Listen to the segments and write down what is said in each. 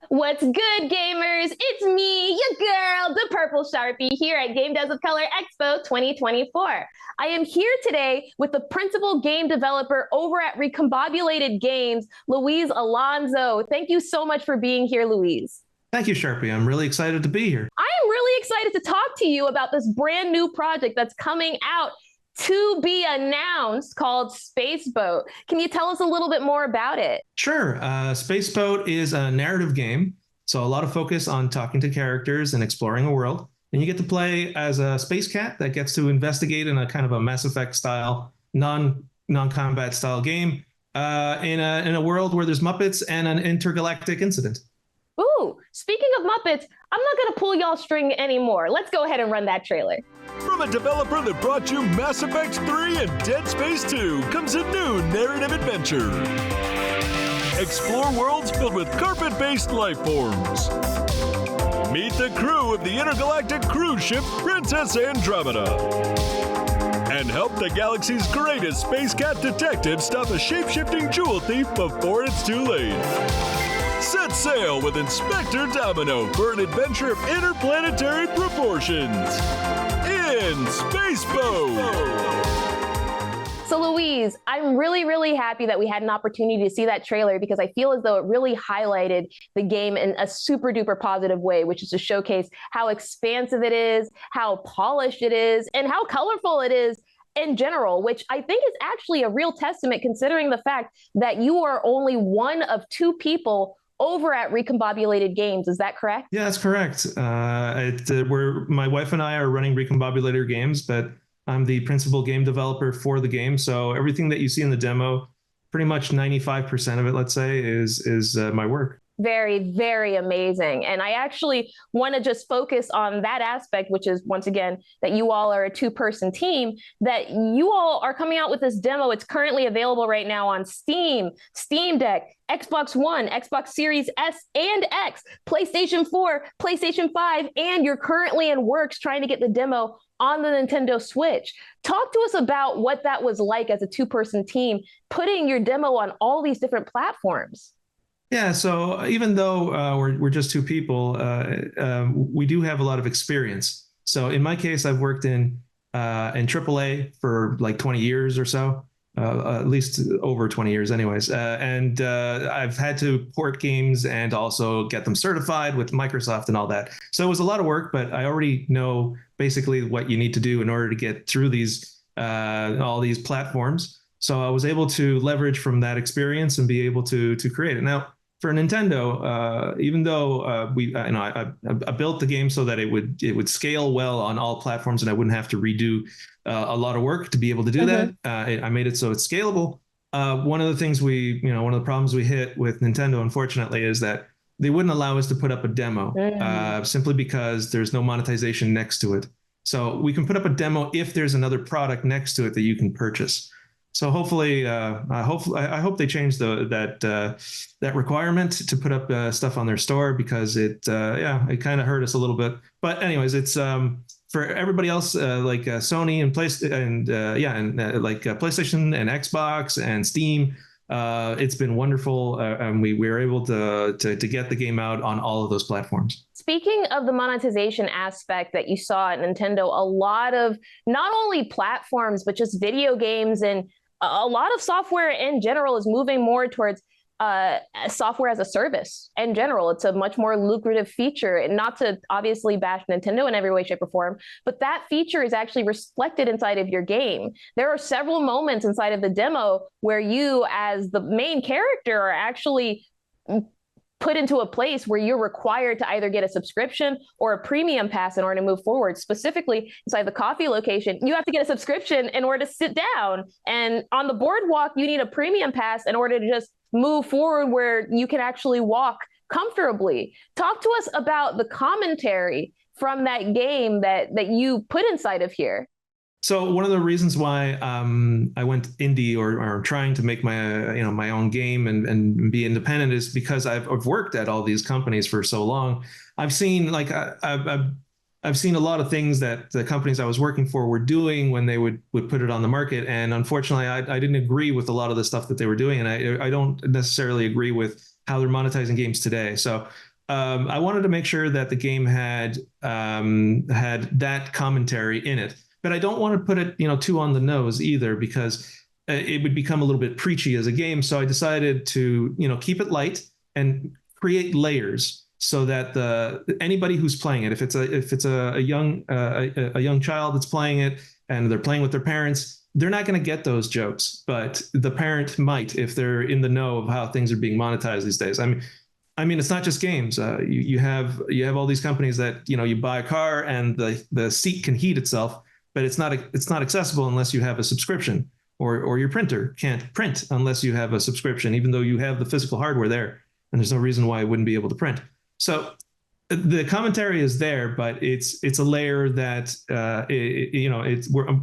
What's good, gamers? It's me, your girl, the Purple Sharpie, here at Game Devs of Color Expo 2024. I am here today with the principal game developer over at Recombobulated Games, Luis Alonso. Thank you so much for being here, Luis. Thank you, Sharpie. I'm really excited to be here. I am really excited to talk to you about this brand new project that's coming out to be announced called SpaceBoat. Can you tell us a little bit more about it? Sure. SpaceBoat is a narrative game, so a lot of focus on talking to characters and exploring a world. And you get to play as a space cat that gets to investigate in a kind of a Mass Effect style, non-combat style game in a world where there's Muppets and an intergalactic incident. Ooh, speaking of Muppets, I'm not going to pull y'all string anymore. Let's go ahead and run that trailer. From a developer that brought you Mass Effect 3 and Dead Space 2 comes a new narrative adventure. Explore worlds filled with carpet-based lifeforms. Meet the crew of the intergalactic cruise ship Princess Andromeda. And help the galaxy's greatest space cat detective stop a shape-shifting jewel thief before it's too late. Set sail with Inspector Domino for an adventure of interplanetary proportions in SpaceBoat. So Luis, I'm really happy that we had an opportunity to see that trailer because I feel as though it really highlighted the game in a super duper positive way, which is to showcase how expansive it is, how polished it is, and how colorful it is in general, which I think is actually a real testament considering the fact that you are only one of two people over at Recombobulated Games. Is that correct? Yeah, that's correct. My wife and I are running Recombobulated Games, but I'm the principal game developer for the game. So everything that you see in the demo, pretty much 95% of it, let's say, is my work. Very amazing. And I actually want to just focus on that aspect, which is, once again, that you all are a two-person team, that you all are coming out with this demo. It's currently available right now on Steam, Steam Deck, Xbox One, Xbox Series S and X, PlayStation 4, PlayStation 5, and you're currently in works trying to get the demo on the Nintendo Switch. Talk to us about what that was like as a two-person team, putting your demo on all these different platforms. Yeah, so even though we're just two people, we do have a lot of experience. So in my case, I've worked in AAA for like 20 years or so, at least over 20 years anyways. And I've had to port games and also get them certified with Microsoft and all that. So it was a lot of work, but I already know basically what you need to do in order to get through these all these platforms. So I was able to leverage from that experience and be able to create it. Now, for Nintendo, even though I built the game so that it would scale well on all platforms and I wouldn't have to redo a lot of work to be able to do that. I made it so it's scalable. One of the problems we hit with Nintendo, unfortunately, is that they wouldn't allow us to put up a demo simply because there's no monetization next to it. So we can put up a demo if there's another product next to it that you can purchase. So hopefully, I hope they change that requirement to put up stuff on their store because it kind of hurt us a little bit. But anyways, it's for everybody else like Sony and PlayStation and Xbox and Steam. It's been wonderful, and we were able to get the game out on all of those platforms. Speaking of the monetization aspect that you saw at Nintendo, a lot of not only platforms, but just video games and a lot of software in general is moving more towards software as a service in general. It's a much more lucrative feature, and not to obviously bash Nintendo in every way, shape, or form, but that feature is actually reflected inside of your game. There are several moments inside of the demo where you, as the main character, are actually put into a place where you're required to either get a subscription or a premium pass in order to move forward. Specifically, inside the coffee location, you have to get a subscription in order to sit down. And on the boardwalk, you need a premium pass in order to just move forward where you can actually walk comfortably. Talk to us about the commentary from that game that you put inside of here. So one of the reasons why I went indie or trying to make my own game and be independent is because I've worked at all these companies for so long. I've seen I've seen a lot of things that the companies I was working for were doing when they would put it on the market, and unfortunately, I didn't agree with a lot of the stuff that they were doing, and I don't necessarily agree with how they're monetizing games today. So I wanted to make sure that the game had that commentary in it, but I don't want to put it, too on the nose either, because it would become a little bit preachy as a game. So I decided to, keep it light and create layers so that anybody who's playing it, if it's a young child that's playing it and they're playing with their parents, they're not going to get those jokes, but the parent might if they're in the know of how things are being monetized these days. I mean, it's not just games. You have all these companies that you buy a car and the seat can heat itself, but it's not accessible unless you have a subscription, or your printer can't print unless you have a subscription, even though you have the physical hardware there, and there's no reason why it wouldn't be able to print. So the commentary is there, but it's a layer that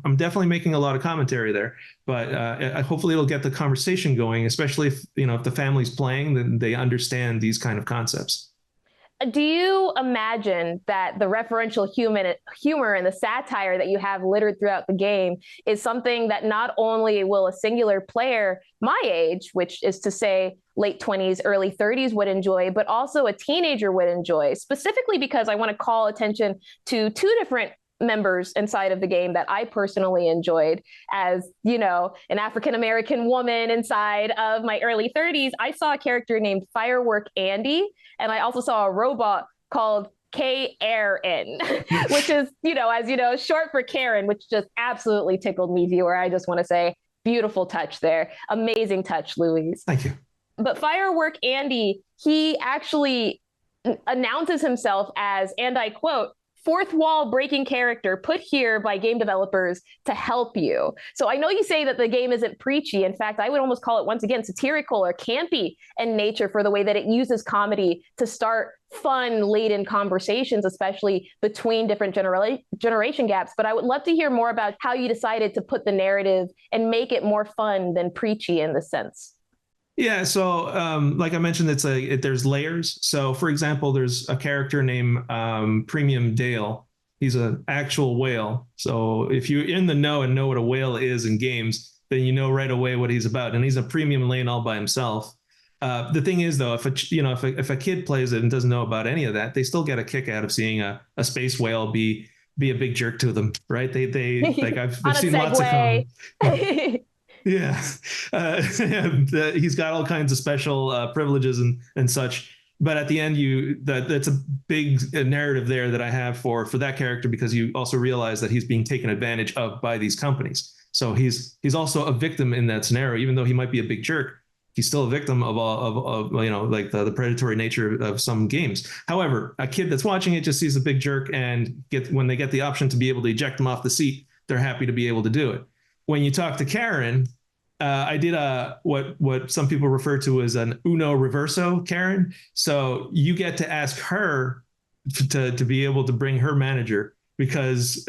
I'm definitely making a lot of commentary there, but hopefully it'll get the conversation going, especially if the family's playing, then they understand these kind of concepts. Do you imagine that the referential humor and the satire that you have littered throughout the game is something that not only will a singular player my age, which is to say late 20s, early 30s, would enjoy, but also a teenager would enjoy, specifically because I want to call attention to two different members inside of the game that I personally enjoyed. As an African-American woman inside of my early 30s, I saw a character named Firework Andy, and I also saw a robot called Karen, which is, short for Karen, which just absolutely tickled me, viewer. I just want to say, beautiful touch there. Amazing touch, Louise. Thank you. But Firework Andy, he actually announces himself as, and I quote, fourth wall breaking character put here by game developers to help you. So I know you say that the game isn't preachy. In fact, I would almost call it, once again, satirical or campy in nature for the way that it uses comedy to start fun, laden conversations, especially between different generation gaps. But I would love to hear more about how you decided to put the narrative and make it more fun than preachy in this sense. Yeah, so like I mentioned, there's layers. So for example, there's a character named Premium Dale. He's an actual whale. So if you're in the know and know what a whale is in games, then you know right away what he's about. And he's a premium lane all by himself. The thing is, though, if a kid plays it and doesn't know about any of that, they still get a kick out of seeing a space whale be a big jerk to them, right? They like I've seen lots of them. Yeah, he's got all kinds of special privileges and such. But at the end, that's a big narrative there that I have for that character, because you also realize that he's being taken advantage of by these companies. So he's also a victim in that scenario, even though he might be a big jerk. He's still a victim of like the predatory nature of some games. However, a kid that's watching it just sees a big jerk, and when they get the option to be able to eject him off the seat, they're happy to be able to do it. When you talk to Karen, I did what some people refer to as an Uno Reverso Karen. So you get to ask her to be able to bring her manager, because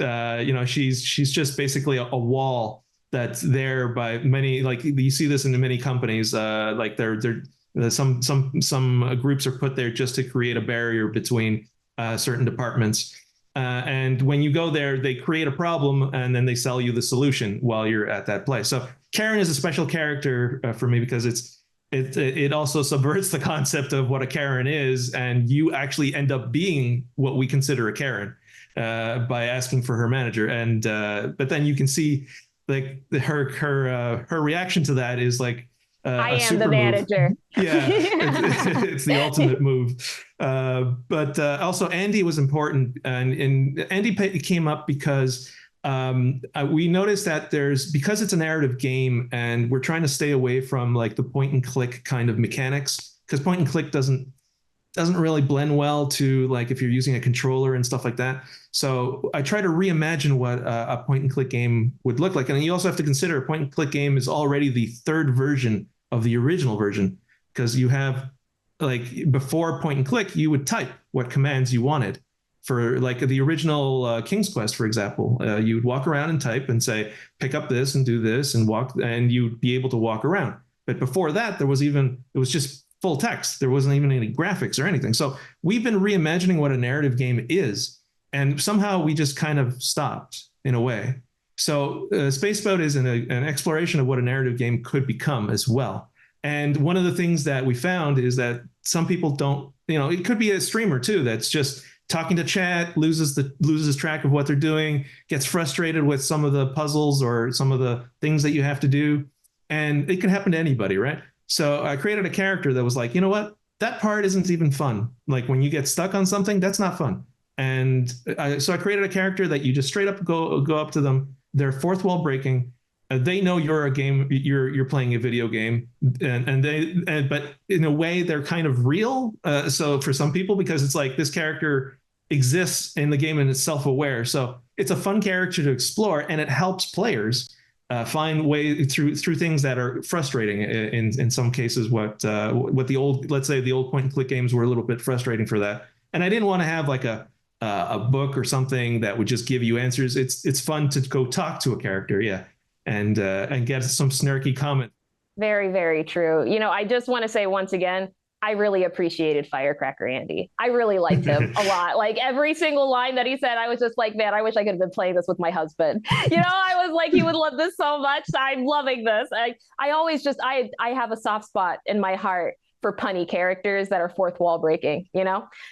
she's just basically a wall that's there by many. Like you see this in many companies. Like some groups are put there just to create a barrier between certain departments. And when you go there, they create a problem and then they sell you the solution while you're at that place. So Karen is a special character for me, because it also subverts the concept of what a Karen is, and you actually end up being what we consider a Karen by asking for her manager. And but then you can see like her reaction to that is like, I am the manager. Yeah, it's the ultimate move. But also Andy was important, and Andy came up because we noticed that because it's a narrative game, and we're trying to stay away from like the point and click kind of mechanics, because point and click doesn't really blend well to like if you're using a controller and stuff like that. So I try to reimagine what a point and click game would look like. And you also have to consider a point and click game is already the third version of the original version, because you have like before point and click, you would type what commands you wanted. For like the original King's Quest, for example, you would walk around and type and say, pick up this and do this and walk, and you'd be able to walk around. But before that, it was just full text. There wasn't even any graphics or anything. So we've been reimagining what a narrative game is, and somehow we just kind of stopped in a way. So SpaceBoat is an exploration of what a narrative game could become as well. And one of the things that we found is that some people don't, it could be a streamer too that's just talking to chat, loses track of what they're doing, gets frustrated with some of the puzzles or some of the things that you have to do. And it can happen to anybody, right? So I created a character that was like, you know what? That part isn't even fun. Like when you get stuck on something, that's not fun. And so I created a character that you just straight up go up to them. They're fourth wall breaking. They know you're playing a video game, but in a way they're kind of real. So for some people, because it's like this character exists in the game and it's self-aware, so it's a fun character to explore, and it helps players find way through things that are frustrating. In some cases, what the old, let's say the old point and click games were a little bit frustrating for that, and I didn't want to have like a book or something that would just give you answers. It's fun to go talk to a character, yeah. And get some snarky comment. Very, very true. I just want to say once again, I really appreciated Firecracker Andy. I really liked him a lot. Like every single line that he said, I was just like, man, I wish I could have been playing this with my husband. I was like, he would love this so much. I'm loving this. I always just, I have a soft spot in my heart for punny characters that are fourth wall breaking,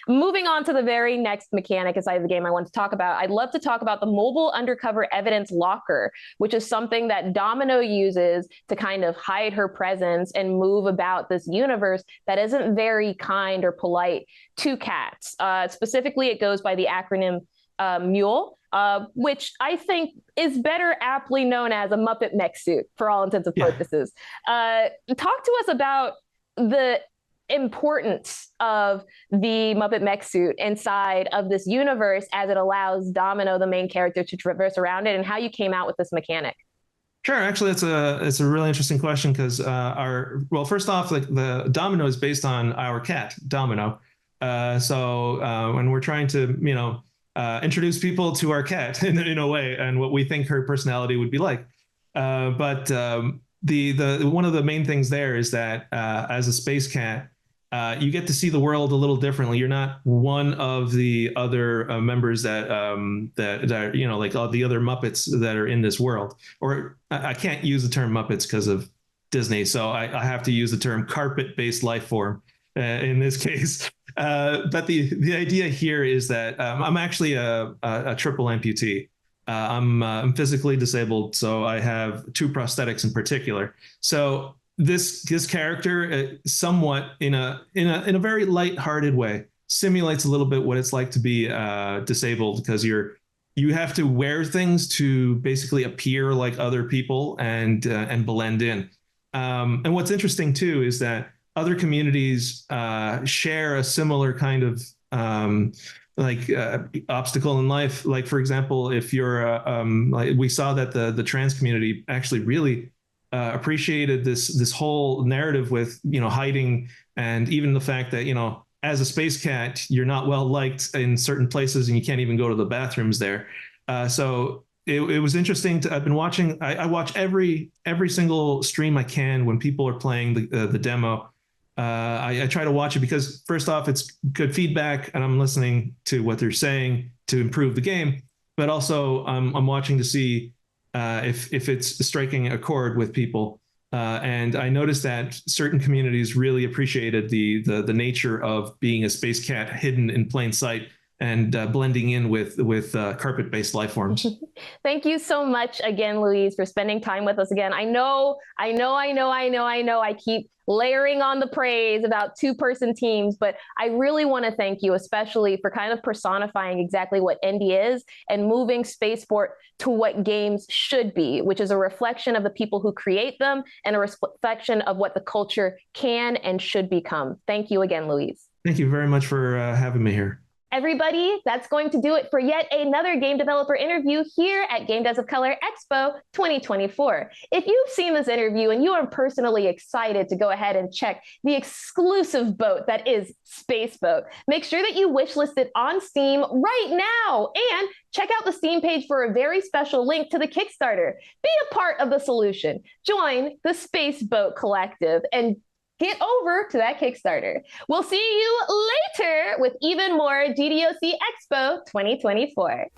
Moving on to the very next mechanic inside of the game I want to talk about, I'd love to talk about the mobile undercover evidence locker, which is something that Domino uses to kind of hide her presence and move about this universe that isn't very kind or polite to cats. Specifically, it goes by the acronym MULE. Which I think is better aptly known as a Muppet mech suit for all intents and purposes. Talk to us about the importance of the Muppet mech suit inside of this universe as it allows Domino, the main character, to traverse around it, and how you came out with this mechanic. Sure. Actually, it's a really interesting question because first off, like the Domino is based on our cat, Domino. So when we're trying to, introduce people to our cat in a way and what we think her personality would be like. The one of the main things there is that as a space cat, you get to see the world a little differently. You're not one of the other members that like all the other Muppets that are in this world. Or I can't use the term Muppets because of Disney, so I have to use the term carpet-based life form in this case. But the idea here is that I'm actually a triple amputee. I'm physically disabled, so I have two prosthetics in particular. So this character, somewhat in a very light-hearted way, simulates a little bit what it's like to be disabled, because you have to wear things to basically appear like other people and blend in. And what's interesting too is that other communities share a similar kind of obstacle in life. Like, for example, if you're like we saw that the trans community actually really appreciated this whole narrative with hiding, and even the fact that as a space cat you're not well liked in certain places and you can't even go to the bathrooms there. So it was interesting I've been watching. I watch every single stream I can when people are playing the demo. I try to watch it because first off, it's good feedback and I'm listening to what they're saying to improve the game. But also I'm watching to see if it's striking a chord with people. And I noticed that certain communities really appreciated the nature of being a space cat hidden in plain sight and blending in with carpet-based life forms. Thank you so much again, Louise, for spending time with us again. I know. I keep layering on the praise about two-person teams, but I really want to thank you, especially for kind of personifying exactly what indie is and moving spaceport to what games should be, which is a reflection of the people who create them and a reflection of what the culture can and should become. Thank you again, Louise. Thank you very much for having me here. Everybody, that's going to do it for yet another game developer interview here at Game Devs of Color Expo 2024. If you've seen this interview and you are personally excited to go ahead and check the exclusive boat that is SpaceBoat, make sure that you wishlist it on Steam right now and check out the Steam page for a very special link to the Kickstarter. Be a part of the solution. Join the SpaceBoat Collective and get over to that Kickstarter. We'll see you later with even more GDOC Expo 2024.